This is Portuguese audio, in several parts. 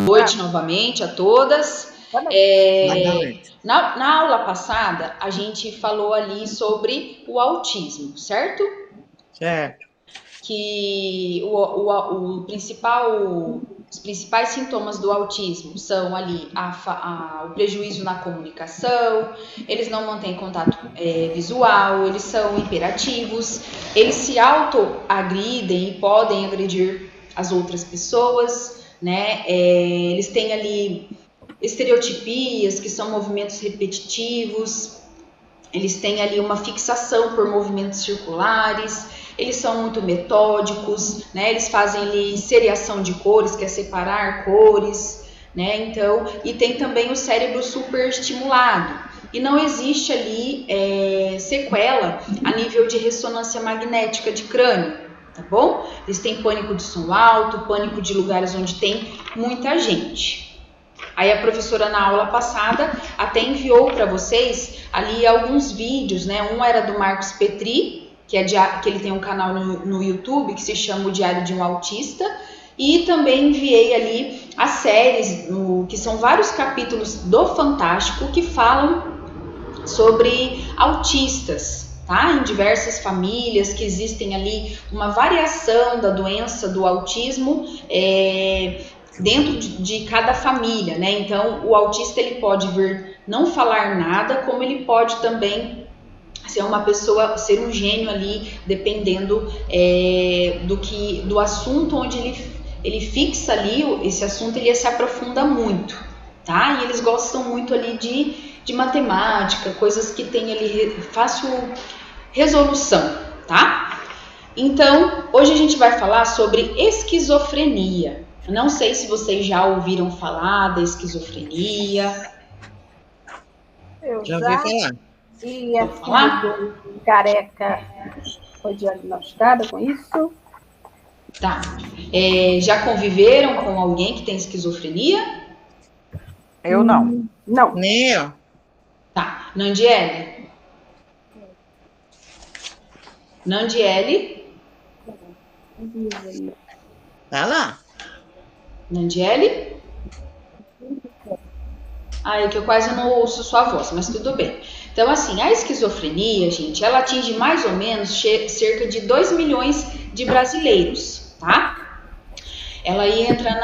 noite novamente a todas. Na aula passada, a gente falou ali sobre o autismo, certo? Certo. Que os principais sintomas do autismo são ali o prejuízo na comunicação, eles não mantêm contato visual, eles são hiperativos, eles se autoagridem e podem agredir as outras pessoas, né? Eles têm ali estereotipias, que são movimentos repetitivos, eles têm ali uma fixação por movimentos circulares, eles são muito metódicos, né? Eles fazem ali seriação de cores, que é separar cores, né? Então, e tem também o cérebro superestimulado. E não existe ali sequela a nível de ressonância magnética de crânio, tá bom? Eles têm pânico de som alto, pânico de lugares onde tem muita gente. Aí a professora na aula passada até enviou para vocês ali alguns vídeos, né? Um era do Marcos Petri, que ele tem um canal no YouTube que se chama O Diário de um Autista, e também enviei ali as séries, que são vários capítulos do Fantástico que falam sobre autistas, tá? Em diversas famílias, que existem ali uma variação da doença do autismo, dentro de cada família, né? Então, o autista ele pode vir não falar nada, como ele pode também ser uma pessoa, ser um gênio ali, dependendo do assunto onde ele fixa ali, esse assunto ele se aprofunda muito, tá? E eles gostam muito ali de matemática, coisas que tem ali fácil resolução, tá? Então, hoje a gente vai falar sobre esquizofrenia. Não sei se vocês já ouviram falar da esquizofrenia. Eu já ouvi falar. E a filha do Careca foi diagnosticada com isso? Tá. Já conviveram com alguém que tem esquizofrenia? Eu não. Não. Nem eu. Tá. Nandiele? Tá lá. Nandiele? É que eu quase não ouço sua voz, mas tudo bem. Então, assim, a esquizofrenia, gente, ela atinge mais ou menos cerca de 2 milhões de brasileiros, tá? Ela entra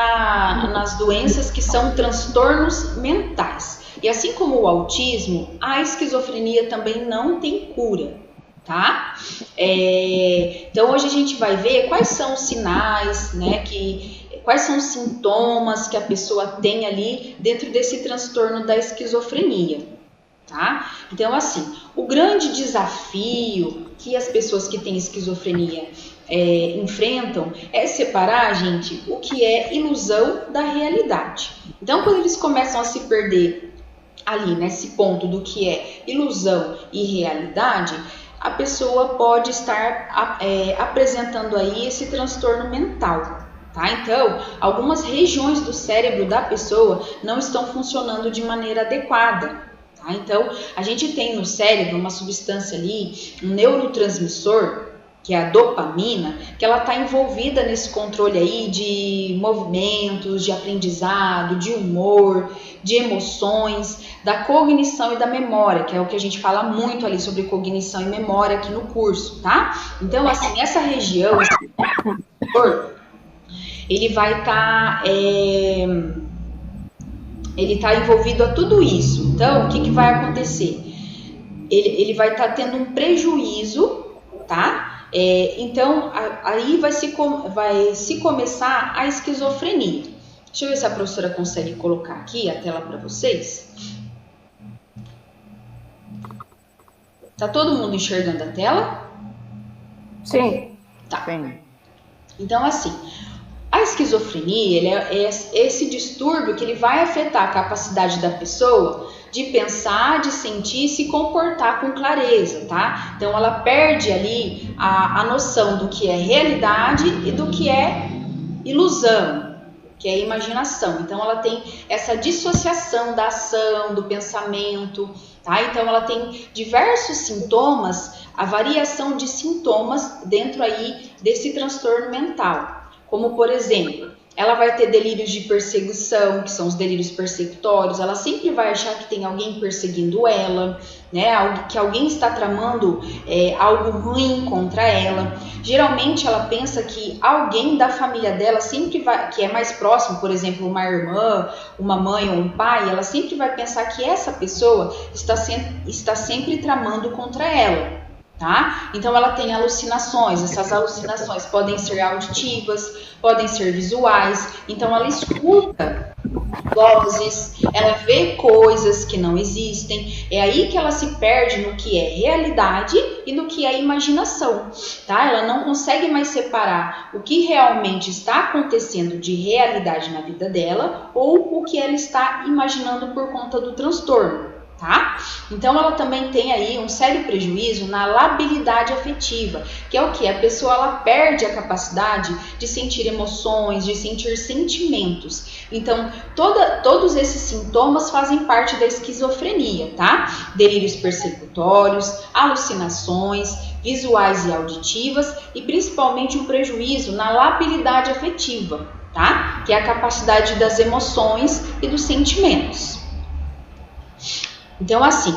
nas doenças que são transtornos mentais. E assim como o autismo, a esquizofrenia também não tem cura, tá? Então, hoje a gente vai ver quais são os sinais, né, quais são os sintomas que a pessoa tem ali dentro desse transtorno da esquizofrenia, tá? Então, assim, o grande desafio que as pessoas que têm esquizofrenia enfrentam é separar, gente, o que é ilusão da realidade. Então, quando eles começam a se perder ali nesse ponto do que é ilusão e realidade, a pessoa pode estar apresentando aí esse transtorno mental. Tá? Então, algumas regiões do cérebro da pessoa não estão funcionando de maneira adequada. Tá? Então, a gente tem no cérebro uma substância ali, um neurotransmissor, que é a dopamina, que ela está envolvida nesse controle aí de movimentos, de aprendizado, de humor, de emoções, da cognição e da memória, que é o que a gente fala muito ali sobre cognição e memória aqui no curso, tá? Então, assim, essa região, ele vai estar ele tá envolvido a tudo isso. Então, o que vai acontecer? Ele vai estar tendo um prejuízo, tá? Então, aí vai se começar a esquizofrenia. Deixa eu ver se a professora consegue colocar aqui a tela para vocês. Tá todo mundo enxergando a tela? Sim. Tá. Então, assim, a esquizofrenia ele é esse distúrbio que ele vai afetar a capacidade da pessoa de pensar, de sentir e se comportar com clareza, tá? Então ela perde ali a noção do que é realidade e do que é ilusão, que é imaginação. Então ela tem essa dissociação da ação, do pensamento, tá? Então ela tem diversos sintomas, a variação de sintomas dentro aí desse transtorno mental. Como, por exemplo, ela vai ter delírios de perseguição, que são os delírios persecutórios, ela sempre vai achar que tem alguém perseguindo ela, né? Que alguém está tramando algo ruim contra ela. Geralmente ela pensa que alguém da família dela sempre vai, que é mais próximo, por exemplo, uma irmã, uma mãe ou um pai, ela sempre vai pensar que essa pessoa está sempre tramando contra ela. Tá? Então ela tem alucinações, essas alucinações podem ser auditivas, podem ser visuais, então ela escuta vozes, ela vê coisas que não existem, é aí que ela se perde no que é realidade e no que é imaginação, tá? Ela não consegue mais separar o que realmente está acontecendo de realidade na vida dela ou o que ela está imaginando por conta do transtorno. Tá? Então ela também tem aí um sério prejuízo na labilidade afetiva, que é o que? A pessoa ela perde a capacidade de sentir emoções, de sentir sentimentos. Então todos esses sintomas fazem parte da esquizofrenia, tá? Delírios persecutórios, alucinações, visuais e auditivas e principalmente um prejuízo na labilidade afetiva, tá? Que é a capacidade das emoções e dos sentimentos. Então, assim,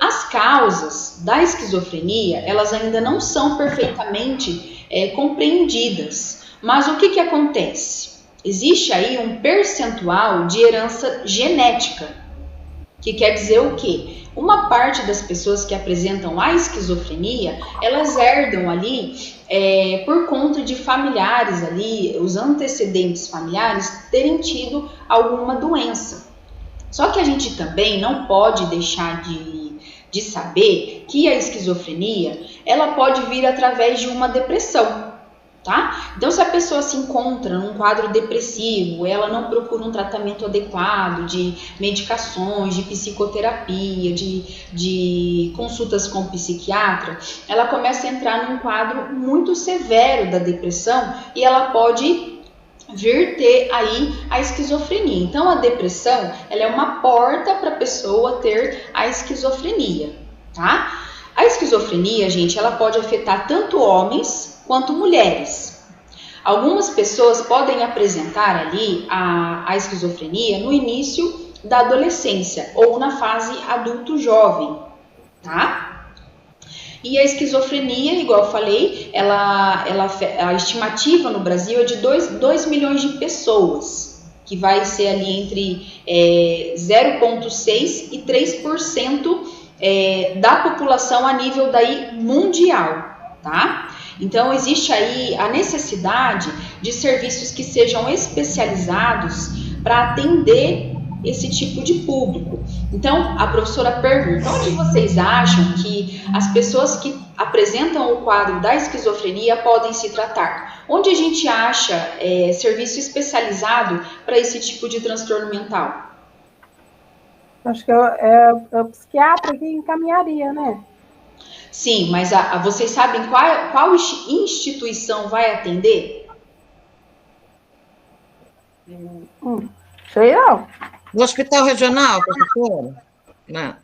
as causas da esquizofrenia, elas ainda não são perfeitamente compreendidas. Mas o que acontece? Existe aí um percentual de herança genética, que quer dizer o quê? Uma parte das pessoas que apresentam a esquizofrenia, elas herdam ali, por conta de familiares ali, os antecedentes familiares terem tido alguma doença. Só que a gente também não pode deixar de saber que a esquizofrenia, ela pode vir através de uma depressão, tá? Então, se a pessoa se encontra num quadro depressivo, ela não procura um tratamento adequado de medicações, de psicoterapia, de consultas com psiquiatra, ela começa a entrar num quadro muito severo da depressão e ela pode vir ter aí a esquizofrenia. Então a depressão, ela é uma porta para a pessoa ter a esquizofrenia, tá? A esquizofrenia, gente, ela pode afetar tanto homens quanto mulheres. Algumas pessoas podem apresentar ali a esquizofrenia no início da adolescência ou na fase adulto jovem, tá? E a esquizofrenia, igual eu falei, a estimativa no Brasil é de 2 milhões de pessoas, que vai ser ali entre 0,6% e 3% da população a nível daí mundial, tá? Então, existe aí a necessidade de serviços que sejam especializados para atender esse tipo de público. Então, a professora pergunta, onde vocês acham que as pessoas que apresentam o quadro da esquizofrenia podem se tratar? Onde a gente acha serviço especializado para esse tipo de transtorno mental? Acho que é o psiquiatra que encaminharia, né? Sim, mas vocês sabem qual instituição vai atender? Sei não. No hospital regional, professora? Não.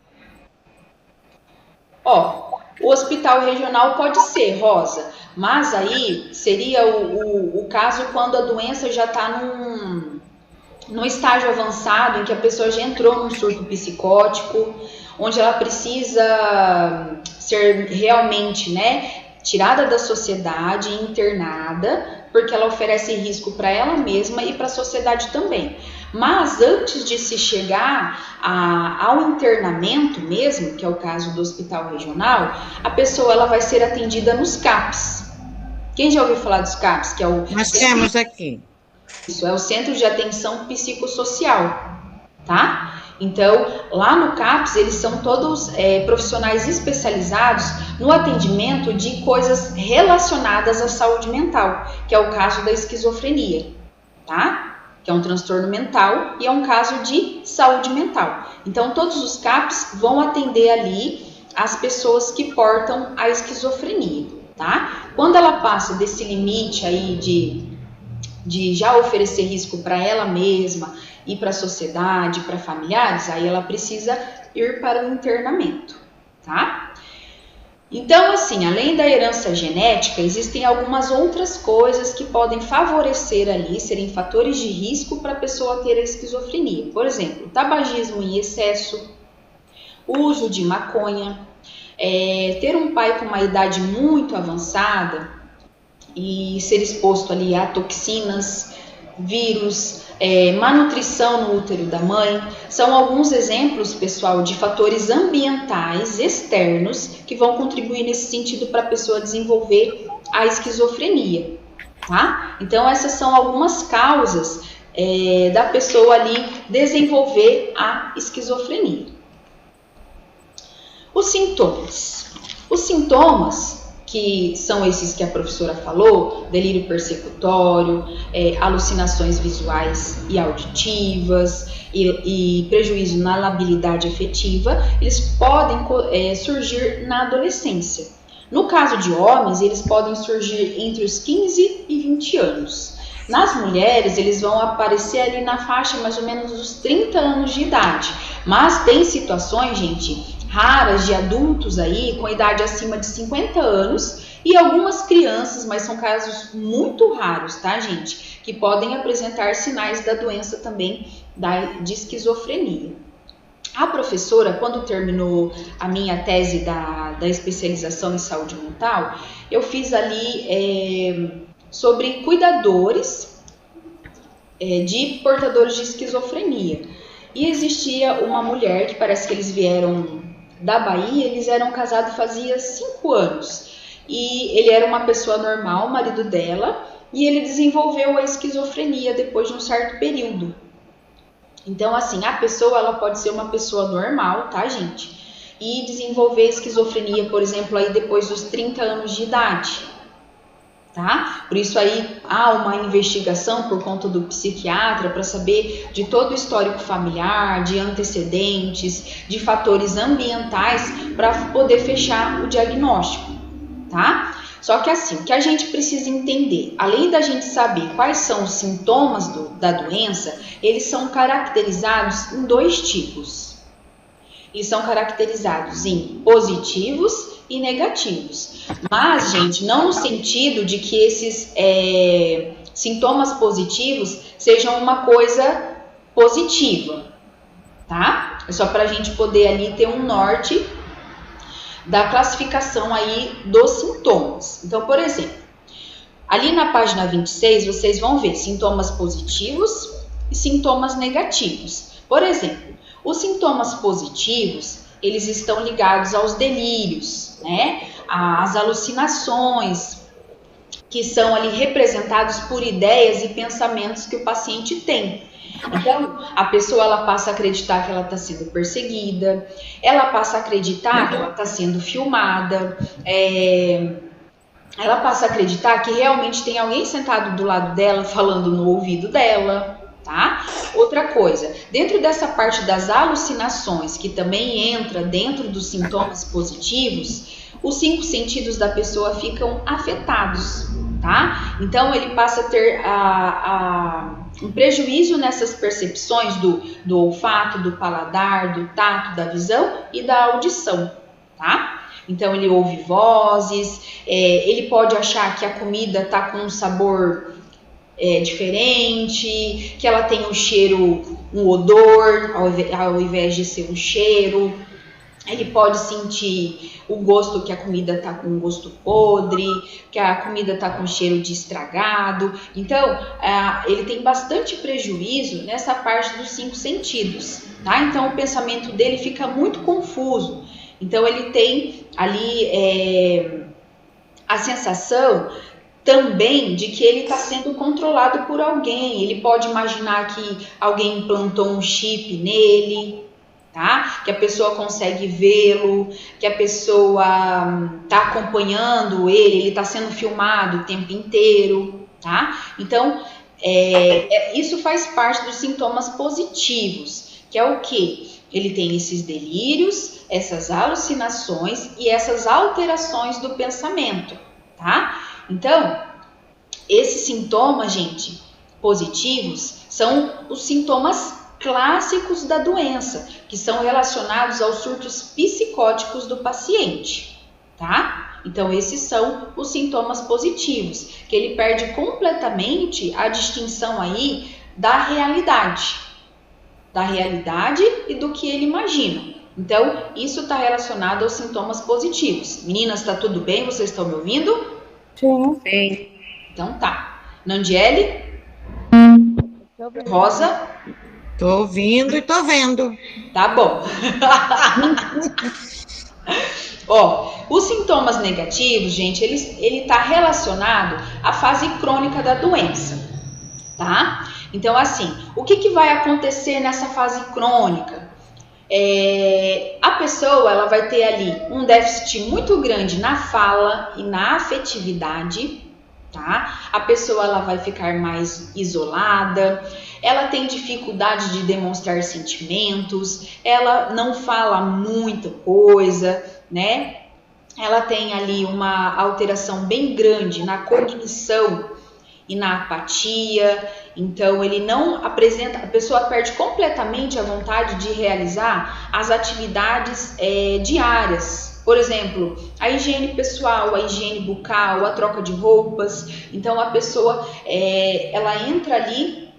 O hospital regional pode ser, Rosa, mas aí seria o caso quando a doença já está num estágio avançado, em que a pessoa já entrou num surto psicótico, onde ela precisa ser realmente, tirada da sociedade, internada, porque ela oferece risco para ela mesma e para a sociedade também. Mas antes de se chegar ao internamento mesmo, que é o caso do hospital regional, a pessoa ela vai ser atendida nos CAPs. Quem já ouviu falar dos CAPs? Que é Nós temos aqui. Isso é o Centro de Atenção Psicossocial, tá? Então, lá no CAPS, eles são todos profissionais especializados no atendimento de coisas relacionadas à saúde mental, que é o caso da esquizofrenia, tá? Que é um transtorno mental e é um caso de saúde mental. Então, todos os CAPs vão atender ali as pessoas que portam a esquizofrenia, tá? Quando ela passa desse limite aí de já oferecer risco para ela mesma e para a sociedade, para familiares, aí ela precisa ir para o internamento, tá? Então, assim, além da herança genética, existem algumas outras coisas que podem favorecer ali, serem fatores de risco para a pessoa ter a esquizofrenia. Por exemplo, tabagismo em excesso, uso de maconha, ter um pai com uma idade muito avançada e ser exposto ali a toxinas, vírus, malnutrição no útero da mãe, são alguns exemplos, pessoal, de fatores ambientais externos que vão contribuir nesse sentido para a pessoa desenvolver a esquizofrenia, tá? Então, essas são algumas causas da pessoa ali desenvolver a esquizofrenia. Os sintomas. Os sintomas, que são esses que a professora falou, delírio persecutório, alucinações visuais e auditivas e prejuízo na labilidade afetiva, eles podem surgir na adolescência. No caso de homens, eles podem surgir entre os 15 e 20 anos. Nas mulheres, eles vão aparecer ali na faixa mais ou menos dos 30 anos de idade. Mas tem situações, gente, raras de adultos aí com idade acima de 50 anos e algumas crianças, mas são casos muito raros, tá, gente? Que podem apresentar sinais da doença também de esquizofrenia. A professora, quando terminou a minha tese da especialização em saúde mental, eu fiz ali sobre cuidadores de portadores de esquizofrenia. E existia uma mulher que parece que eles vieram da Bahia, eles eram casados fazia 5 anos. E ele era uma pessoa normal, o marido dela, e ele desenvolveu a esquizofrenia depois de um certo período. Então, assim, a pessoa ela pode ser uma pessoa normal, tá, gente? E desenvolver esquizofrenia, por exemplo, aí depois dos 30 anos de idade. Tá? Por isso aí há uma investigação por conta do psiquiatra para saber de todo o histórico familiar, de antecedentes, de fatores ambientais para poder fechar o diagnóstico, tá? Só que assim, o que a gente precisa entender, além da gente saber quais são os sintomas da doença, eles são caracterizados em 2 tipos. Eles são caracterizados em positivos e negativos. Mas, gente, não no sentido de que esses sintomas positivos sejam uma coisa positiva, tá? É só para a gente poder ali ter um norte da classificação aí dos sintomas. Então, por exemplo, ali na página 26, vocês vão ver sintomas positivos e sintomas negativos. Por exemplo, os sintomas positivos, eles estão ligados aos delírios, né? Às alucinações, que são ali representados por ideias e pensamentos que o paciente tem. Então, a pessoa ela passa a acreditar que ela está sendo perseguida, ela passa a acreditar que ela está sendo filmada, ela passa a acreditar que realmente tem alguém sentado do lado dela falando no ouvido dela. Tá? Outra coisa, dentro dessa parte das alucinações, que também entra dentro dos sintomas positivos, os 5 sentidos da pessoa ficam afetados, tá? Então, ele passa a ter um prejuízo nessas percepções do olfato, do paladar, do tato, da visão e da audição, tá? Então, ele ouve vozes, ele pode achar que a comida tá com um sabor diferente, que ela tem um cheiro, um odor, ao invés de ser um cheiro. Ele pode sentir o gosto que a comida tá com um gosto podre, que a comida tá com cheiro de estragado. Então, ele tem bastante prejuízo nessa parte dos 5 sentidos, tá? Então, o pensamento dele fica muito confuso. Então, ele tem ali a sensação também de que ele está sendo controlado por alguém. Ele pode imaginar que alguém implantou um chip nele, tá? Que a pessoa consegue vê-lo, que a pessoa está acompanhando ele está sendo filmado o tempo inteiro, tá? Então, isso faz parte dos sintomas positivos, que é o quê? Ele tem esses delírios, essas alucinações e essas alterações do pensamento, tá? Então, esses sintomas, gente, positivos, são os sintomas clássicos da doença, que são relacionados aos surtos psicóticos do paciente, tá? Então, esses são os sintomas positivos, que ele perde completamente a distinção aí da realidade e do que ele imagina. Então, isso está relacionado aos sintomas positivos. Meninas, está tudo bem? Vocês estão me ouvindo? Sim. Sim. Então tá. Nandiele? Rosa? Tô ouvindo e tô vendo. Tá bom. Ó, os sintomas negativos, gente, ele tá relacionado à fase crônica da doença, tá? Então, assim, o que vai acontecer nessa fase crônica? A pessoa, ela vai ter ali um déficit muito grande na fala e na afetividade, tá? A pessoa, ela vai ficar mais isolada, ela tem dificuldade de demonstrar sentimentos, ela não fala muita coisa, né? Ela tem ali uma alteração bem grande na cognição e na apatia, então ele não apresenta, a pessoa perde completamente a vontade de realizar as atividades diárias. Por exemplo, a higiene pessoal, a higiene bucal, a troca de roupas. Então a pessoa ela entra ali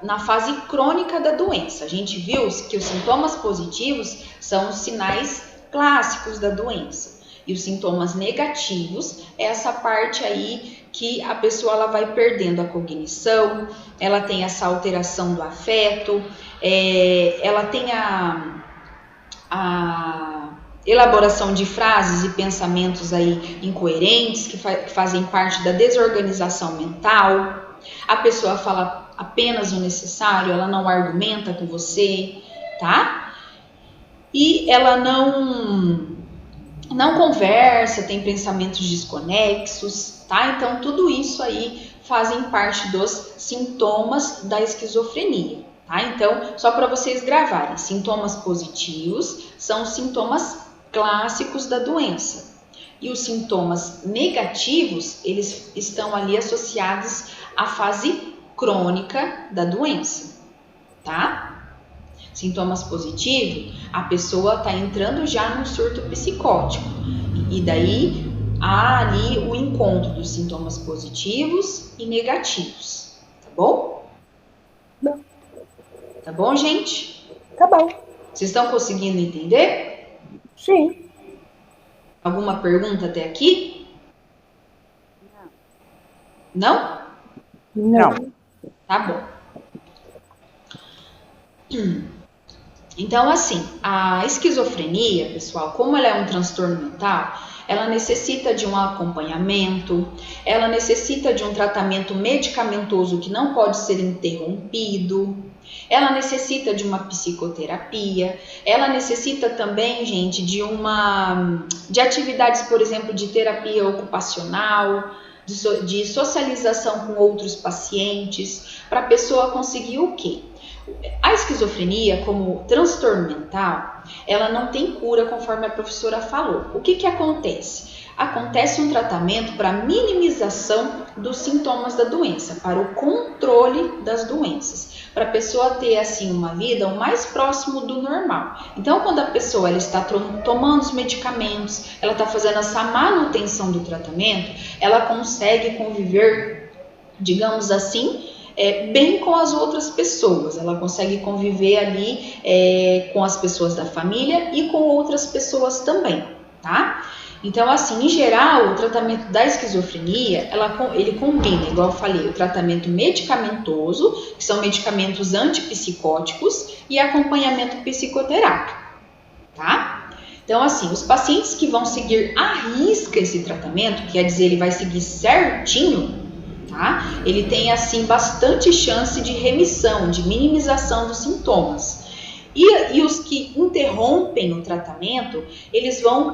na fase crônica da doença. A gente viu que os sintomas positivos são os sinais clássicos da doença. E os sintomas negativos é essa parte aí que a pessoa ela vai perdendo a cognição, ela tem essa alteração do afeto, ela tem a elaboração de frases e pensamentos aí incoerentes que fazem parte da desorganização mental. A pessoa fala apenas o necessário, ela não argumenta com você, tá? E ela não conversa, tem pensamentos desconexos, tá? Então, tudo isso aí fazem parte dos sintomas da esquizofrenia, tá? Então, só para vocês gravarem, sintomas positivos são os sintomas clássicos da doença. E os sintomas negativos, eles estão ali associados à fase crônica da doença, tá? Sintomas positivos, a pessoa está entrando já num surto psicótico. E daí há ali o encontro dos sintomas positivos e negativos. Tá bom? Não. Tá bom, gente? Tá bom. Vocês estão conseguindo entender? Sim. Alguma pergunta até aqui? Não? Não. Tá bom. Então, assim, a esquizofrenia, pessoal, como ela é um transtorno mental, ela necessita de um acompanhamento, ela necessita de um tratamento medicamentoso que não pode ser interrompido, ela necessita de uma psicoterapia, ela necessita também, gente, de atividades, por exemplo, de terapia ocupacional, de socialização com outros pacientes, para a pessoa conseguir o quê? A esquizofrenia, como transtorno mental, ela não tem cura, conforme a professora falou. O que acontece? Acontece um tratamento para minimização dos sintomas da doença, para o controle das doenças, para a pessoa ter assim uma vida o mais próximo do normal. Então, quando a pessoa ela está tomando os medicamentos, ela está fazendo essa manutenção do tratamento, ela consegue conviver, digamos assim, bem com as outras pessoas. Ela consegue conviver ali com as pessoas da família e com outras pessoas também, tá? Então, assim, em geral, o tratamento da esquizofrenia, ele combina, igual eu falei, o tratamento medicamentoso, que são medicamentos antipsicóticos, e acompanhamento psicoterápico, tá? Então, assim, os pacientes que vão seguir à risca esse tratamento, quer dizer, ele vai seguir certinho, tá? Ele tem, assim, bastante chance de remissão, de minimização dos sintomas. E os que interrompem o tratamento,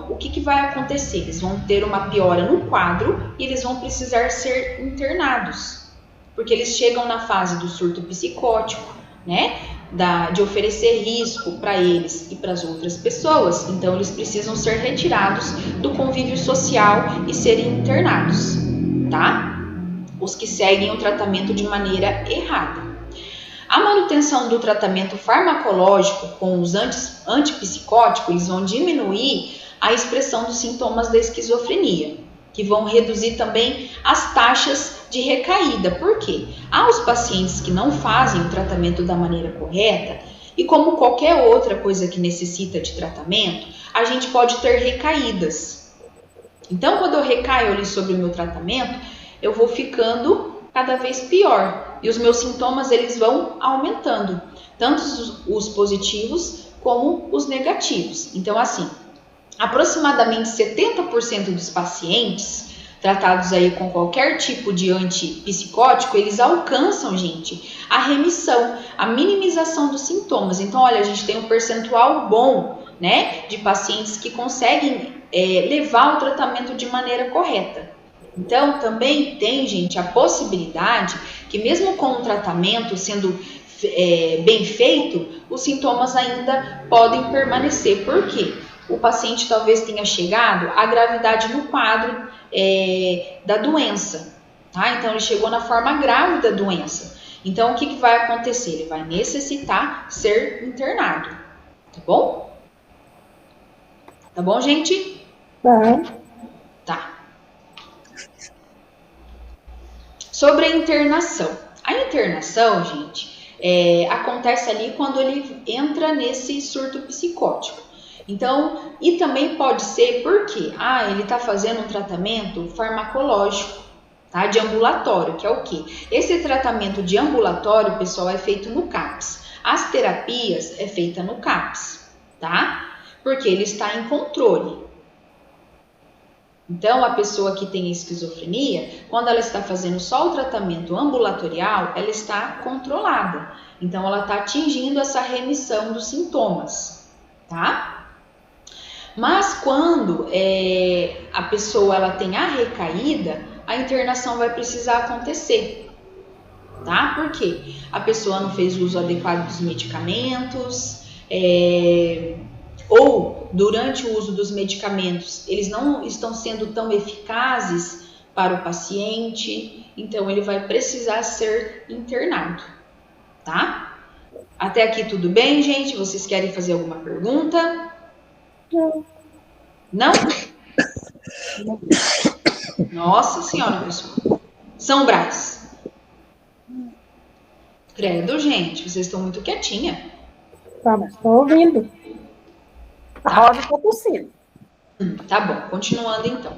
o que vai acontecer? Eles vão ter uma piora no quadro e eles vão precisar ser internados, porque eles chegam na fase do surto psicótico, né? De oferecer risco para eles e para as outras pessoas. Então, eles precisam ser retirados do convívio social e serem internados, tá? Os que seguem o tratamento de maneira errada. A manutenção do tratamento farmacológico com os antipsicóticos, eles vão diminuir a expressão dos sintomas da esquizofrenia, que vão reduzir também as taxas de recaída. Por quê? Há os pacientes que não fazem o tratamento da maneira correta e, como qualquer outra coisa que necessita de tratamento, a gente pode ter recaídas. Então, quando eu recaio ali sobre o meu tratamento, eu vou ficando cada vez pior e os meus sintomas eles vão aumentando, tanto os positivos como os negativos. Então, assim, aproximadamente 70% dos pacientes tratados aí com qualquer tipo de antipsicótico, eles alcançam, gente, a remissão, a minimização dos sintomas. Então, olha, a gente tem um percentual bom, né, de pacientes que conseguem levar o tratamento de maneira correta. Então, também tem, gente, a possibilidade que mesmo com o tratamento sendo bem feito, os sintomas ainda podem permanecer. Por quê? O paciente talvez tenha chegado à gravidade no quadro da doença, tá? Então, ele chegou na forma grave da doença. Então, o que vai acontecer? Ele vai necessitar ser internado, tá bom? Tá bom, gente? Tá. Sobre a internação. A internação, gente, acontece ali quando ele entra nesse surto psicótico. Então, e também pode ser porque ele está fazendo um tratamento farmacológico, tá? De ambulatório, que é o quê? Esse tratamento de ambulatório, pessoal, é feito no CAPS. As terapias é feita no CAPS, tá? Porque ele está em controle. Então, a pessoa que tem esquizofrenia, quando ela está fazendo só o tratamento ambulatorial, ela está controlada. Então, ela está atingindo essa remissão dos sintomas, tá? Mas quando a pessoa ela tem a recaída, a internação vai precisar acontecer, tá? Por quê? A pessoa não fez uso adequado dos medicamentos, ou durante o uso dos medicamentos, eles não estão sendo tão eficazes para o paciente, então ele vai precisar ser internado, tá? Até aqui tudo bem, gente? Vocês querem fazer alguma pergunta? Não? Nossa senhora, pessoal. São Brás. Credo, gente, vocês estão muito quietinha. Tá, mas estou ouvindo. A Rosa está tossindo. Tá bom, continuando então.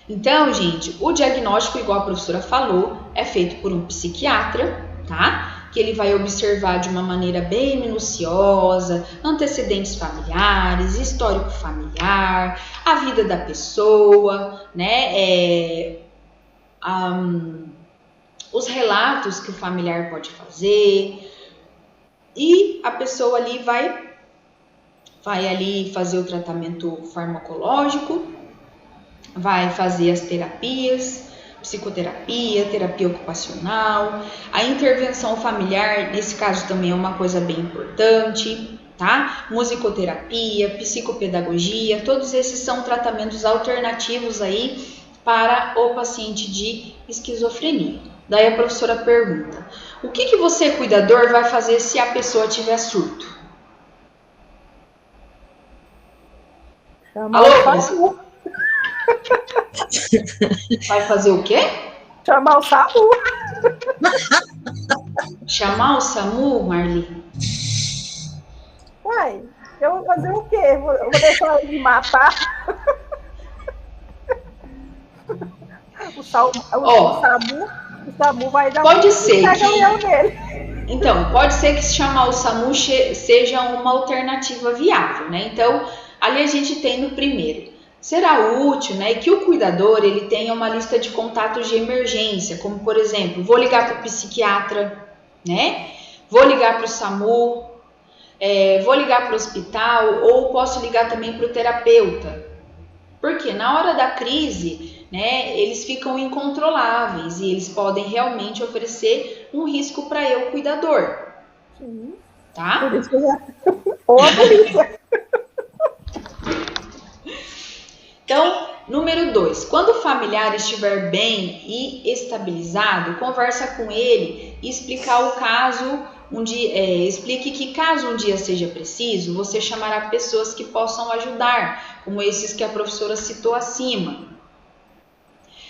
Então, gente, o diagnóstico, igual a professora falou, é feito por um psiquiatra, tá? Que ele vai observar de uma maneira bem minuciosa antecedentes familiares, histórico familiar, a vida da pessoa, né? Os relatos que o familiar pode fazer, e a pessoa ali vai ali fazer o tratamento farmacológico, vai fazer as terapias, psicoterapia, terapia ocupacional, a intervenção familiar, nesse caso também é uma coisa bem importante, tá? Musicoterapia, psicopedagogia, todos esses são tratamentos alternativos aí para o paciente de esquizofrenia. Daí a professora pergunta, o que você, cuidador, vai fazer se a pessoa tiver surto? Alô, professora? Vai fazer o quê? Chamar o SAMU. Chamar o SAMU, Marli? Uai, eu vou fazer o quê? Eu vou deixar ele matar? O SAMU vai dar pode ser que... Então, pode ser que chamar o SAMU seja uma alternativa viável, né? Então, ali a gente tem no primeiro. Será útil, né, que o cuidador ele tenha uma lista de contatos de emergência, como por exemplo, vou ligar para o psiquiatra, né? Vou ligar para o SAMU, vou ligar para o hospital, ou posso ligar também para o terapeuta. Porque na hora da crise, né, eles ficam incontroláveis e eles podem realmente oferecer um risco para eu, cuidador. Sim. Tá? Por isso que ou a polícia. Então, número 2, quando o familiar estiver bem e estabilizado, conversa com ele e explicar o caso explique que caso um dia seja preciso, você chamará pessoas que possam ajudar, como esses que a professora citou acima.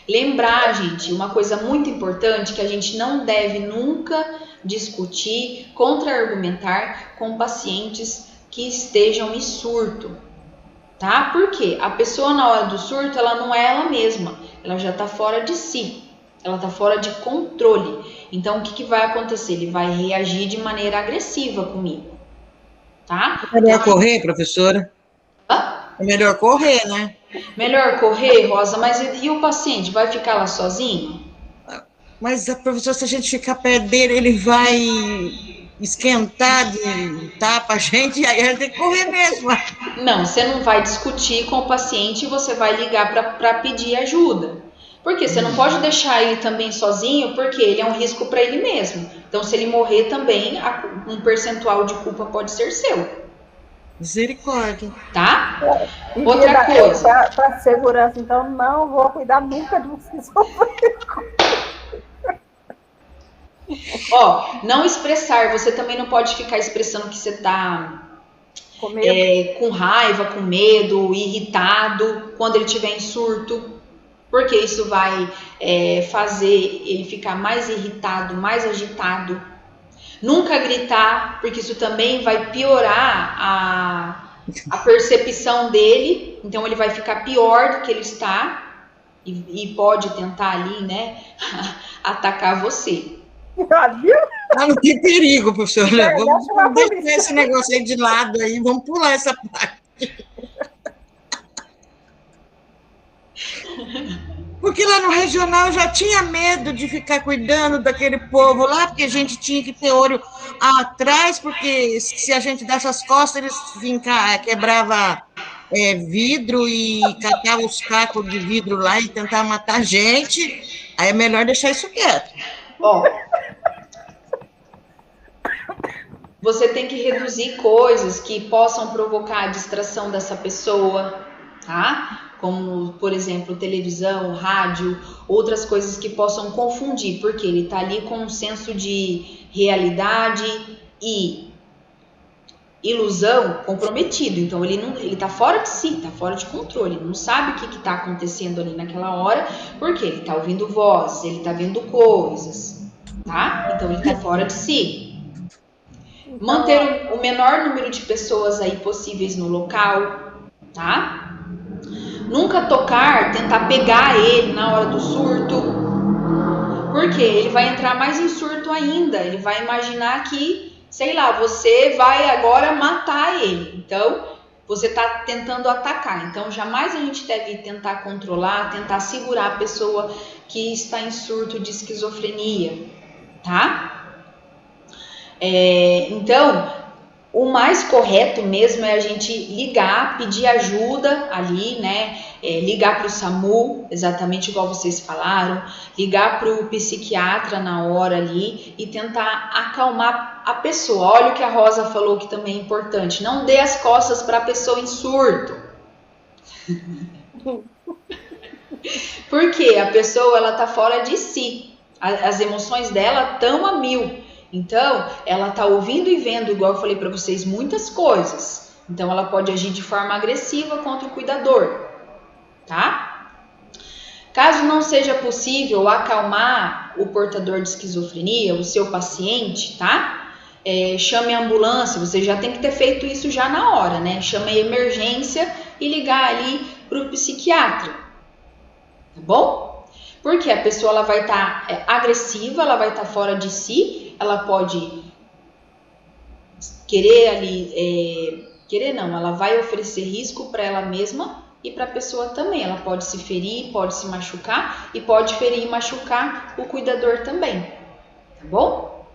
Lembrar, gente, uma coisa muito importante que a gente não deve nunca discutir, contra-argumentar com pacientes que estejam em surto, tá? Por quê? A pessoa na hora do surto, ela não é ela mesma, ela já está fora de si, ela está fora de controle. Então, o que vai acontecer? Ele vai reagir de maneira agressiva comigo, tá? É melhor correr, professora? Hã? É melhor correr, né? Melhor correr, Rosa, mas e o paciente vai ficar lá sozinho? Mas, professor, se a gente ficar perto dele, ele vai esquentar de tapa a gente, aí a gente tem que correr mesmo. Não, você não vai discutir com o paciente e você vai ligar para pedir ajuda. Porque você não pode deixar ele também sozinho, porque ele é um risco para ele mesmo. Então, se ele morrer também, um percentual de culpa pode ser seu. Misericórdia. Tá? Outra coisa. Para segurança, então, não vou cuidar nunca de um esquizofrênico. Ó, não expressar. Você também não pode ficar expressando que você tá com raiva, com medo, irritado, quando ele estiver em surto. Porque isso vai fazer ele ficar mais irritado, mais agitado. Nunca gritar, porque isso também vai piorar a percepção dele. Então ele vai ficar pior do que ele está e pode tentar ali, né, atacar você. Ah, não tem perigo, professora. Vamos deixar esse negócio aí de lado aí, vamos pular essa parte. Porque lá no regional eu já tinha medo de ficar cuidando daquele povo lá, porque a gente tinha que ter olho atrás, porque se a gente desse as costas, eles quebravam vidro e catavam os cacos de vidro lá e tentavam matar a gente. Aí é melhor deixar isso quieto. Ó, você tem que reduzir coisas que possam provocar a distração dessa pessoa, tá? Como, por exemplo, televisão, rádio, outras coisas que possam confundir, porque ele está ali com um senso de realidade e ilusão comprometido. Então, ele está fora de si, está fora de controle, ele não sabe o que está acontecendo ali naquela hora, porque ele está ouvindo vozes, ele está vendo coisas, tá? Então, ele está fora de si. Manter o menor número de pessoas aí possíveis no local, tá? Nunca tocar, tentar pegar ele na hora do surto, porque ele vai entrar mais em surto ainda. Ele vai imaginar que, sei lá, você vai agora matar ele. Então, você está tentando atacar. Então, jamais a gente deve tentar controlar, tentar segurar a pessoa que está em surto de esquizofrenia, tá? Então, o mais correto mesmo é a gente ligar, pedir ajuda ali, né? Ligar para o SAMU, exatamente igual vocês falaram, ligar para o psiquiatra na hora ali e tentar acalmar a pessoa. Olha o que a Rosa falou que também é importante, não dê as costas para a pessoa em surto. Porque a pessoa, ela tá fora de si, as emoções dela estão a mil. Então, ela está ouvindo e vendo, igual eu falei para vocês, muitas coisas. Então, ela pode agir de forma agressiva contra o cuidador, tá? Caso não seja possível acalmar o portador de esquizofrenia, o seu paciente, tá? Chame a ambulância, você já tem que ter feito isso já na hora, né? Chame a emergência e ligar ali para o psiquiatra, tá bom? Porque a pessoa ela vai estar agressiva, ela vai estar fora de si, ela pode ela vai oferecer risco para ela mesma e para a pessoa também. Ela pode se ferir, pode se machucar e pode ferir e machucar o cuidador também, tá bom?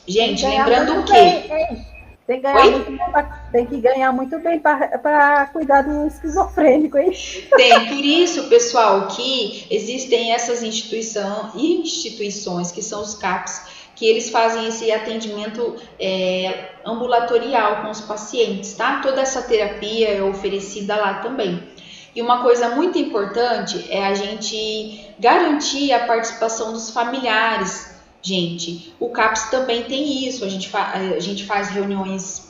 Gente, lembrando que... Tem que ganhar muito bem para cuidar do esquizofrênico, hein? Tem, por isso, pessoal, que existem essas instituições que são os CAPs, que eles fazem esse atendimento ambulatorial com os pacientes, tá? Toda essa terapia é oferecida lá também. E uma coisa muito importante é a gente garantir a participação dos familiares gente, o CAPS também tem isso, a gente faz reuniões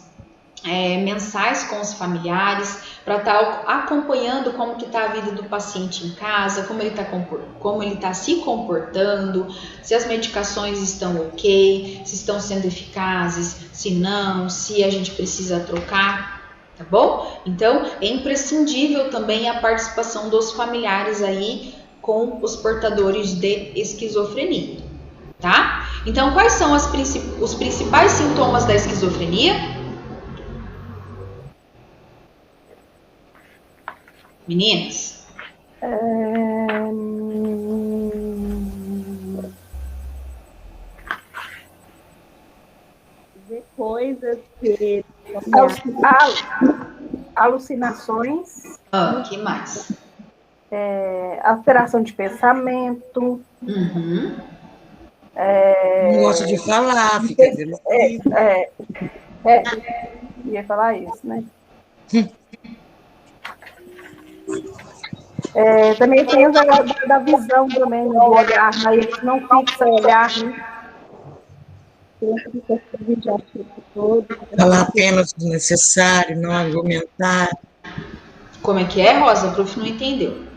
mensais com os familiares para estar acompanhando como que está a vida do paciente em casa, como ele tá se comportando, se as medicações estão ok, se estão sendo eficazes, se não, se a gente precisa trocar, tá bom? Então, é imprescindível também a participação dos familiares aí com os portadores de esquizofrenia, tá? Então, quais são os principais sintomas da esquizofrenia? Meninas? Ver coisas que... Alucinações. Que mais? Alteração de pensamento. Uhum. Não gosta de falar, fica ia falar isso, né? Também tem o da visão também, do olhar, mas eles não fixam o olhar, né? Falar apenas o necessário, não argumentar. Como é que é, Rosa? O prof não entendeu.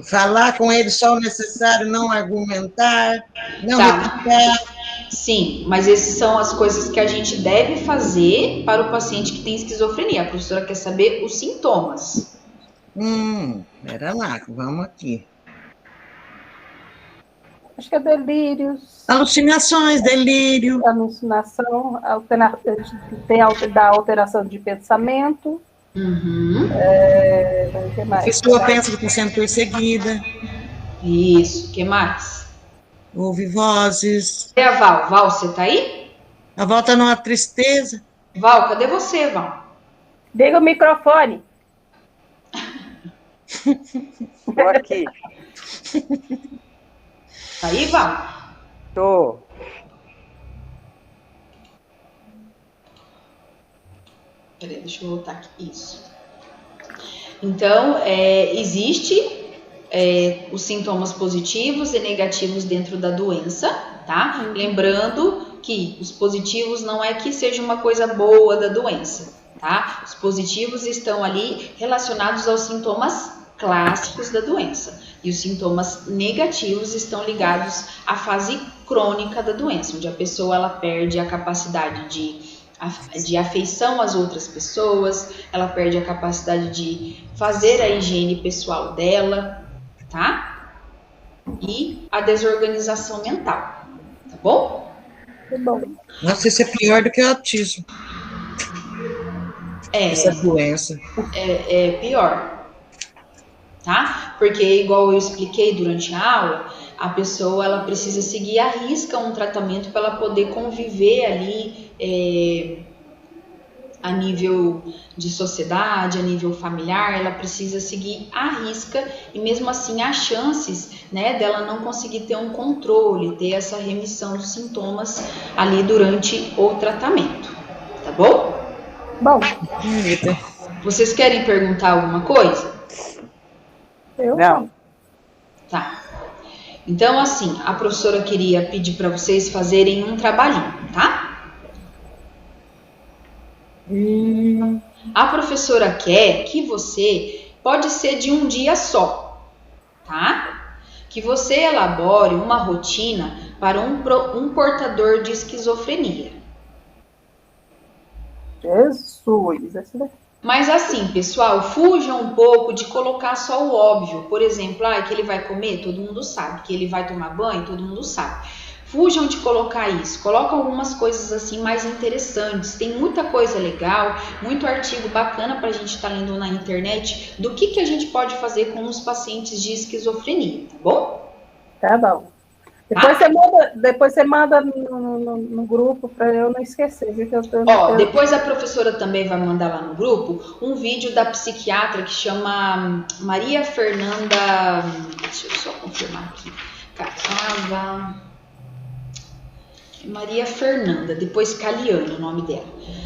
Falar com ele só o necessário, não argumentar, não replicar. Sim, mas essas são as coisas que a gente deve fazer para o paciente que tem esquizofrenia. A professora quer saber os sintomas. Pera lá, vamos aqui. Acho que é delírios. Alucinações, delírio. Alucinação, tem da alteração de pensamento. Uhum. Que mais? A pessoa pensa que está sendo perseguida. Isso, o que mais? Ouve vozes. E a Val? Val, você tá aí? A Val está numa tristeza. Val, cadê você, Val? Liga o microfone. Tô aqui. Tá aí, Val? Tô. Peraí, deixa eu voltar aqui. Isso. Então, existe os sintomas positivos e negativos dentro da doença, tá? Lembrando que os positivos não é que seja uma coisa boa da doença, tá? Os positivos estão ali relacionados aos sintomas clássicos da doença. E os sintomas negativos estão ligados à fase crônica da doença, onde a pessoa ela perde a capacidade de afeição às outras pessoas, ela perde a capacidade de fazer a higiene pessoal dela, tá? E a desorganização mental, tá bom? Tá bom. Nossa, isso é pior do que o autismo. Essa doença. É pior. Tá? Porque, igual eu expliquei durante a aula, a pessoa ela precisa seguir à risca um tratamento para ela poder conviver ali a nível de sociedade, a nível familiar, ela precisa seguir à risca e mesmo assim há chances, né, dela não conseguir ter um controle, ter essa remissão dos sintomas ali durante o tratamento, tá bom? Bom. Vocês querem perguntar alguma coisa? Eu não. Tá. Então, assim, a professora queria pedir para vocês fazerem um trabalhinho, tá? A professora quer que você, pode ser de um dia só, tá? Que você elabore uma rotina para um portador de esquizofrenia. Jesus, essa daqui. Mas assim, pessoal, fuja um pouco de colocar só o óbvio. Por exemplo, que ele vai comer, todo mundo sabe. Que ele vai tomar banho, todo mundo sabe. Fujam de colocar isso. Coloca algumas coisas assim mais interessantes. Tem muita coisa legal, muito artigo bacana para a gente estar lendo na internet do que a gente pode fazer com os pacientes de esquizofrenia, tá bom? Tá bom. Depois você manda no grupo para eu não esquecer. Viu? Depois a professora também vai mandar lá no grupo um vídeo da psiquiatra que chama Maria Fernanda. Deixa eu só confirmar aqui. Maria Fernanda, depois Caliane, o nome dela.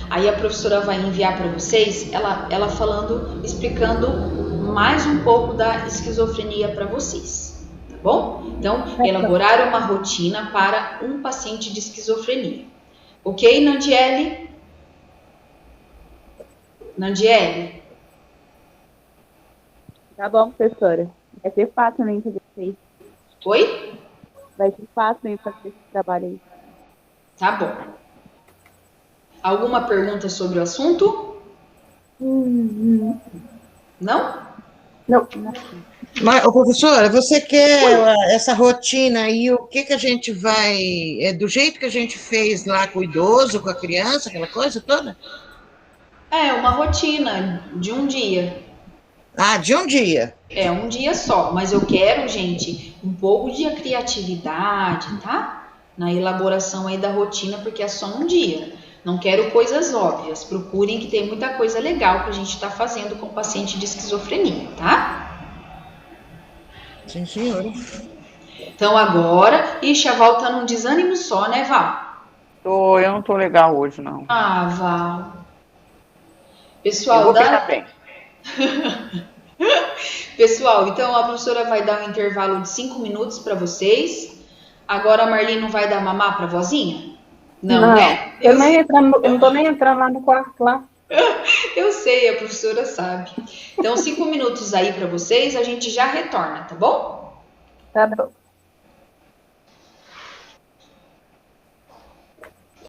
Aí a professora vai enviar para vocês, ela explicando mais um pouco da esquizofrenia para vocês, tá bom? Então, elaborar uma rotina para um paciente de esquizofrenia. Ok, Nandiele? Nandiele? Tá bom, professora. Vai ser fácil nem fazer isso. Oi? Vai ser fácil nem fazer esse trabalho aí. Tá bom. Alguma pergunta sobre o assunto? Não? Não. Mas, ô, professora, você quer essa rotina aí, o que que a gente vai... É do jeito que a gente fez lá com o idoso, com a criança, aquela coisa toda? É uma rotina de um dia. Ah, de um dia. É um dia só, mas eu quero, gente, um pouco de criatividade, tá? Na elaboração aí da rotina, porque é só um dia. Não quero coisas óbvias. Procurem que tem muita coisa legal que a gente está fazendo com o paciente de esquizofrenia, tá? Sim, senhora. Então agora, ixi, a Val tá num desânimo só, né, Val? Eu não tô legal hoje, não. Ah, Val. Eu Pessoal, vou ficar bem. Pessoal, então a professora vai dar um intervalo de 5 minutos para vocês. Agora a Marli não vai dar mamar para a vozinha? Não, né? Eu não tô nem entrando lá no quarto lá. Eu sei, a professora sabe. Então, 5 minutos aí para vocês, a gente já retorna, tá bom? Tá bom.